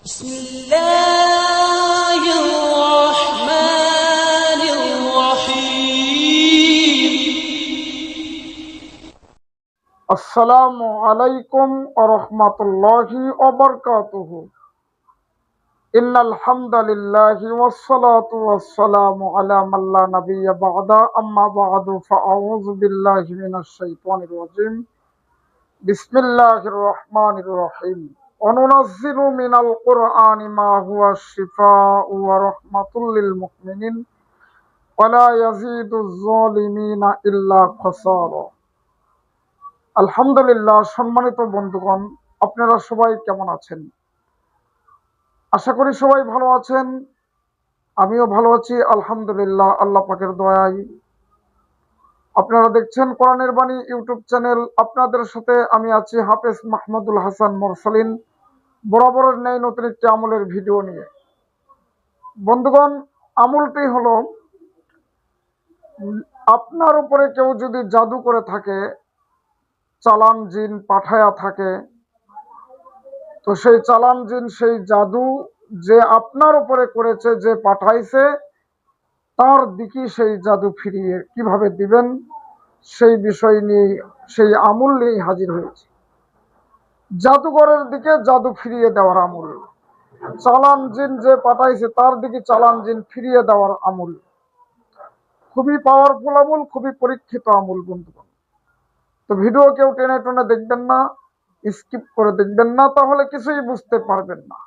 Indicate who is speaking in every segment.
Speaker 1: بسم الله الرحمن الرحيم
Speaker 2: আসসালামু আলাইকুম ওয়া রাহমাতুল্লাহি ওয়া বারাকাতুহু। ইন্নাল হামদালিল্লাহি ওয়াস সালাতু ওয়াস সালামু আলা মান লা নাবিয়্যা বা'দা আম্মা বা'দু ফাআউযু বিল্লাহি মিনাশ শাইতানির রাজীম। বিসমিল্লাহির রহমানির রহিম। ওয়া নুনাজ্জিলু মিনাল কুরআনি মা হুয়া শিফাa'un ওয়া রাহমাতুল লিল মুমিনিন ওয়া লা ইয়াজিদুজ জালিমিনা ইল্লা খাসারা। আলহামদুলিল্লাহ। সম্মানিত বন্ধুগণ, আপনারা সবাই কেমন আছেন? আশা করি সবাই ভালো আছেন। আমিও ভালো আছি আলহামদুলিল্লাহ, আল্লাহ পাকের দয়ায়। আপনারা দেখছেন কোরআনের বাণী ইউটিউব চ্যানেল। আপনাদের সাথে আমি আছি হাফেজ মাহমুদুল হাসান মোরসালিন, বরাবরের ন্যায় নতুন একটি আমলের ভিডিও নিয়ে। বন্ধুগণ, আমলটি হলো, আপনার উপরে কেউ যদি জাদু করে থাকে, চালান জিন পাঠায়া থাকে, তো সেই চালান জিন, সেই জাদু যে আপনার উপরে করেছে, যে পাঠাইছে, তার দিকে সেই জাদু ফিরিয়ে কিভাবে দিবেন সেই বিষয় নিয়ে, সেই আমল নিয়ে হাজির হয়েছে। জাদুঘরের দিকে জাদু ফিরিয়ে দেওয়ার আমল, চালান জিন যে পাঠাইছে তার দিকে চালান জিন ফিরিয়ে দেওয়ার আমল। খুবই পাওয়ারফুল আমল, খুবই পরীক্ষিত আমল বন্ধুগণ। তো ভিডিও কেউ টেনে টেনে দেখবেন না, স্কিপ করে দেখবেন না, তাহলে কিছুই বুঝতে পারবেন না।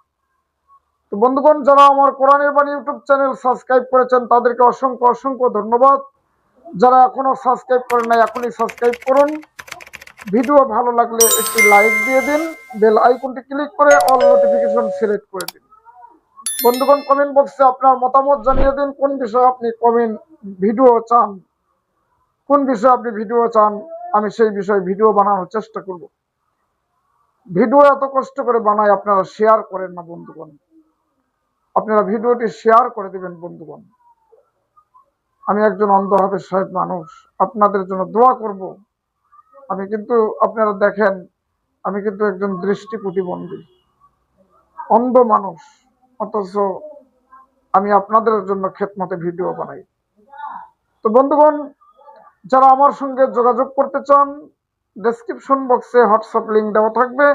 Speaker 2: তো বন্ধুগণ, যারা আমার কোরআনের বাণী ইউটিউব চ্যানেল সাবস্ক্রাইব করেছেন তাদেরকে অসংখ্য অসংখ্য ধন্যবাদ। যারা এখনো সাবস্ক্রাইব করেন না, এখনই সাবস্ক্রাইব করুন। ভিডিও ভালো লাগলে একটি লাইক দিয়ে দিন, বেল আইকনটি ক্লিক করে অল নোটিফিকেশন সিলেক্ট করে দিন। বন্ধুগণ, কমেন্ট বক্সে আপনার মতামত জানিয়ে দিন, কোন বিষয়ে আপনি ভিডিও চান, কোন বিষয়ে আপনি ভিডিও চান, আমি সেই বিষয়ে ভিডিও বানানোর চেষ্টা করব। ভিডিও এত কষ্ট করে বানাই, আপনারা শেয়ার করেন না বন্ধুগণ। আপনারা ভিডিওটি শেয়ার করে দিবেন বন্ধুগণ। আমি একজন অন্ধ হাফেজ সাহেব মানুষ, আপনাদের জন্য দোয়া করব। আমি কিন্তু, আপনারা দেখেন, আমি কিন্তু একজন দৃষ্টি প্রতিবন্ধী অন্ধ মানুষ, অথচ আমি আপনাদের জন্য খেদমতে ভিডিও বানাই। তো বন্ধুগণ, যারা আমার সঙ্গে যোগাযোগ করতে চান, ডেসক্রিপশন বক্সে হোয়াটসঅ্যাপ লিঙ্ক দেওয়া থাকবে,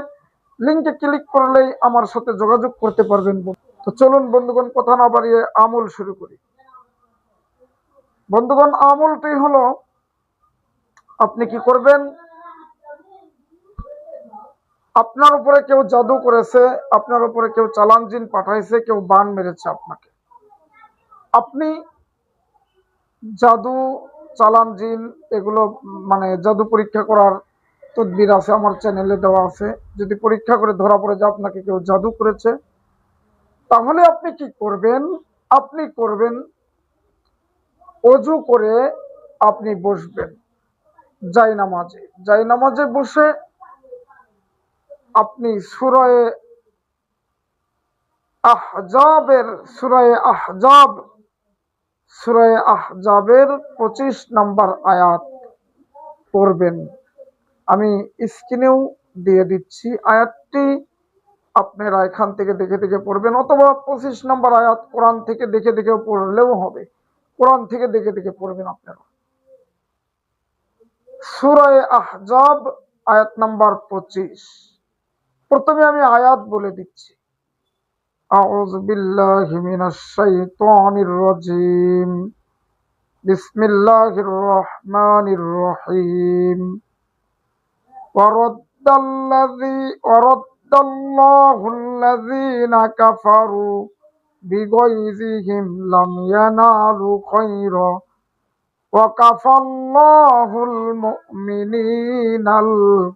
Speaker 2: লিঙ্কে ক্লিক করলেই আমার সাথে যোগাযোগ করতে পারবেন। তো চলুন বন্ধুগণ, কথা না বাড়িয়ে আমল শুরু করি। বন্ধুগণ, আমলটি হলো, আপনি কি করবেন? আপনার উপরে কেউ জাদু করেছে, আপনার উপরে কেউ চালান জিন পাঠাইছে, কেউ বান মেরেছে আপনাকে। আপনি জাদু, চালান জিন, এগুলো মানে জাদু পরীক্ষা করার তদবির আছে, আমার চ্যানেলে দেওয়া আছে। যদি পরীক্ষা করে ধরা পড়ে যে আপনাকে কেউ জাদু করেছে, তাহলে আপনি কি করবেন? আপনি করবেন, অজু করে আপনি বসবেন জায়নামাজে বসে আপনি সূরা আহজাবের 25 নম্বর আয়াত পড়বেন। আমি স্ক্রিনেও দিয়ে দিচ্ছি আয়াতটি, আপনারা এখান থেকে দেখে দেখে পড়বেন, অথবা 25 নম্বর আয়াত কোরআন থেকে দেখে দেখে পড়লেও হবে। কোরআন থেকে দেখে দেখে পড়বেন আপনারা। সূরা আহজাব আয়াত নাম্বার 25। প্রথমে আমি আয়াত বলে দিচ্ছি। আউযু বিল্লাহি মিনাশ শাইতানির রাজীম। বিসমিল্লাহির রহমানির রহিম। ওয়ারাদ্দাল্লাহুল্লাযীনা কাফারু বিগাইযিহিম লাম ইয়ানালু খায়রা ওয়া কাফাল্লাহুল মুমিনিনাল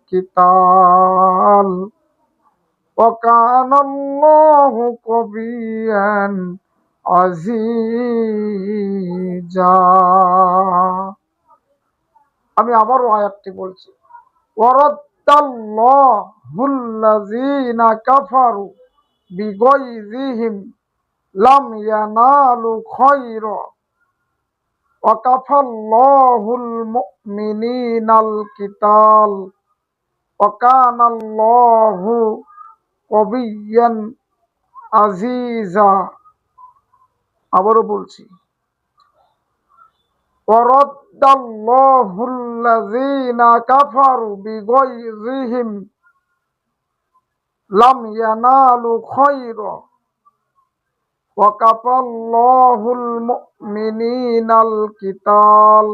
Speaker 2: কিতাল ওয়া কানাল্লাহু কাবিয়্যান আজিজা। আমি আবারও আয়াতটি বলছি। ওয়ারাদ্দাল্লাহুল্লাযীনা কাফারু বিগাইযিহিম লাম ইয়ানালু খায়রা ওয়া কাফাল্লাহুল মুমিনিনাল কিতাল ওয়া কানাল্লাহু কাবিয়্যান আজিজা। আবারও বলছি, ওয়ারাদ্দাল্লাহুল্লাযীনা কাফারু বিগায়যিহিম লাম ইয়ানালু খায়রা ওয়া কাফাল্লাহুল মুমিনিনাল কিতাল।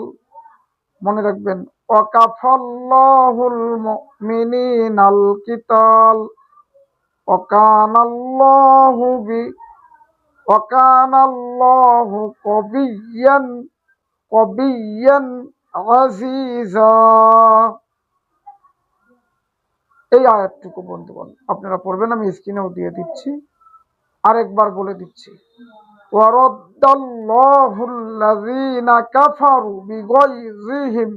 Speaker 2: মনে রাখবেন, ওয়া কাফাল্লাহুল মুমিনিনাল কিতাল ওয়া কানাল্লাহু কবিয়্যান আজিজা। এই আয়াতটুকু বন্ধুগণ আপনারা পড়বেন, আমি স্ক্রিনেও দিয়ে দিচ্ছি, আরেকবার বলে দিচ্ছি। ওয়ারাদ্দাল্লাহুল্লাযীনা কাফারু বিগায়যিহিম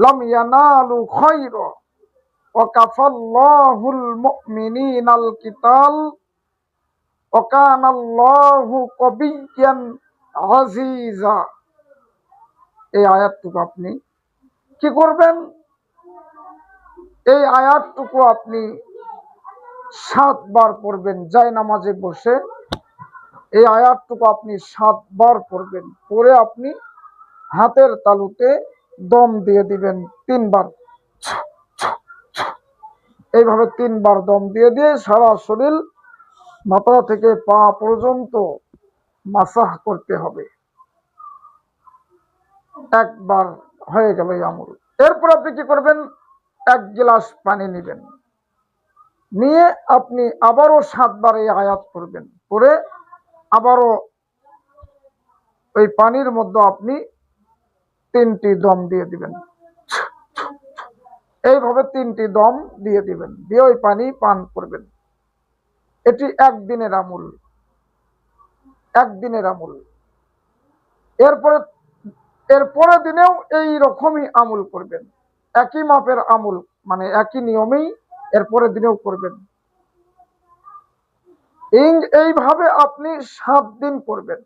Speaker 2: লাম ইয়ানালু খায়রা ওয়া কাফাল্লাহুল মুমিনিনাল কিতাল ওয়া কানাল্লাহু কবিয়্যান আজিজা। এই আয়াতটুকু আপনি কি করবেন? এই আয়াতটুকু আপনি 7 বার পড়বেন যায় নামাজে বসে। এই আয়াতটুকু আপনি 7 বার পড়বেন, পরে আপনি হাতের তালুতে দম দিয়ে দিবেন 3 বার। এইভাবে 3 বার দম দিয়ে দিয়ে সারা শরীর মাথা থেকে পা পর্যন্ত মাসাহ করতে হবে। একবার হয়ে গেল এই আমল। এরপর আপনি কি করবেন? 1 গ্লাস পানি নেবেন, নিয়ে আপনি আবারও 7 বার এই আয়াত পড়বেন, পরে আবারও ওই পানির মধ্যে আপনি 3টি দম দিয়ে দিবেন। এইভাবে 3টি দম দিয়ে দিবেন, দিয়ে ওই পানি পান করবেন। এটি একদিনের আমল, একদিনের আমল। এরপরে দিনেও এই রকমই আমল করবেন, একই মাপের আমল, মানে একই নিয়মেই এরপরে দিনেও করবেন। এইভাবে আপনি 7 দিন করবেন।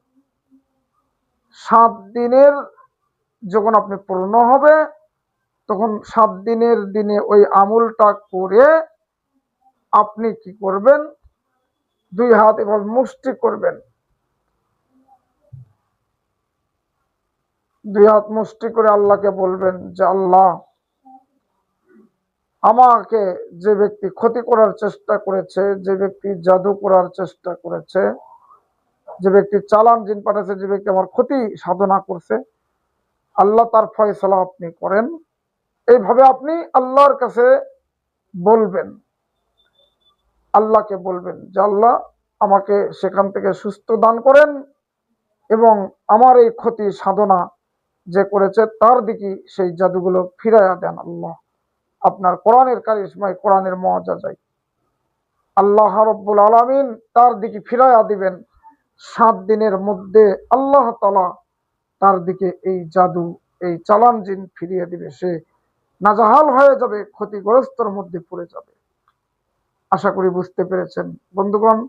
Speaker 2: 7 দিনের যখন আপনি পূর্ণ হবে, তখন 7 দিনের দিনে ওই আমলটা করে আপনি কি করবেন? 2 হাত এভাবে মুষ্টি করবেন, 2 হাত মুষ্টি করে আল্লাহকে বলবেন যে, আল্লাহ, আমাকে যে ব্যক্তি ক্ষতি করার চেষ্টা করেছে, যে ব্যক্তি জাদু করার চেষ্টা করেছে, যে ব্যক্তি চালান জিন পাঠাচ্ছে, যে ব্যক্তি আমার ক্ষতি সাধনা করছে, আল্লাহ তার ফয়সালা আপনি করেন। এইভাবে আপনি আল্লাহর কাছে বলবেন, আল্লাহকে বলবেন যে, আল্লাহ, আমাকে সেখান থেকে সুস্থ দান করেন এবং আমার এই ক্ষতি সাধনা যে করেছে তার দিকে সেই জাদুগুলো ফিরাইয়া দেন। আল্লাহ, আপনার কোরআনের কারিশমায়, কোরআনের মুআজিজায় আল্লাহ রাব্বুল আলামিন তার দিকে ফিরাইয়া দিবেন। 7 দিনের মধ্যে আল্লাহ তাআলা তার দিকে এই জাদু, এই চালান জিন ফিরিয়ে দিবে। সে নাজাহাল হয়ে যাবে, ক্ষতিগ্রস্তর মধ্যে পড়ে যাবে। আশা করি বুঝতে পেরেছেন বন্ধুগণ।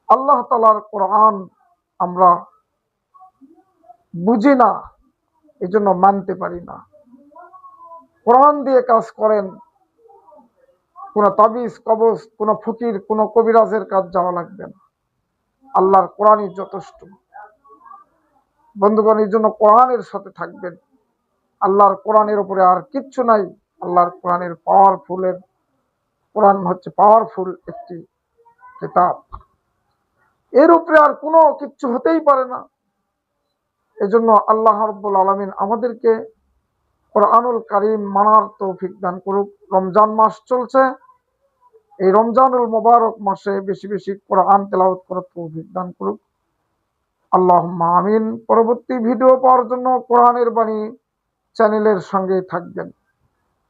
Speaker 2: আল্লাহ তাআলার কোরআন আমরা বুঝি না, এজন্য মানতে পারি না। কোরআন দিয়ে কাজ করেন, কোন তাবিজ কবজ, কোন ফকির, কোন কবিরাজের কাজ যাওয়া লাগবে না, আল্লাহর কোরআনই যথেষ্ট। বন্ধুগণ, এই জন্য কোরআনের সাথে থাকবেন। আল্লাহর কোরআনের উপরে আর কিচ্ছু নাই। আল্লাহর কোরআনের কোরআন হচ্ছে পাওয়ারফুল একটি কিতাব, এর উপরে আর কোনো কিচ্ছু হতেই পারে না। এজন্য আল্লাহ রাব্বুল আলামিন আমাদেরকে কোরআনুল কারীম মানার তৌফিক দান করুক। রমজান মাস চলছে, এই রমজানুল মুবারক মাসে বেশি বেশি কোরআন তেলাওয়াত করার তৌফিক দান করুক, আল্লাহুম্মা আমিন। পরবর্তী ভিডিও পাওয়ার জন্য কোরআনের বাণী চ্যানেলের সঙ্গে থাকবেন।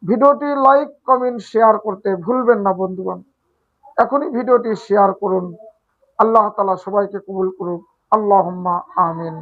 Speaker 2: ভিডিওটি লাইক, কমেন্ট, শেয়ার করতে ভুলবেন না বন্ধুগণ। এখনই ভিডিওটি শেয়ার করুন। আল্লাহ তাআলা সবাইকে কবুল করুক, আল্লাহুম্মা আমিন।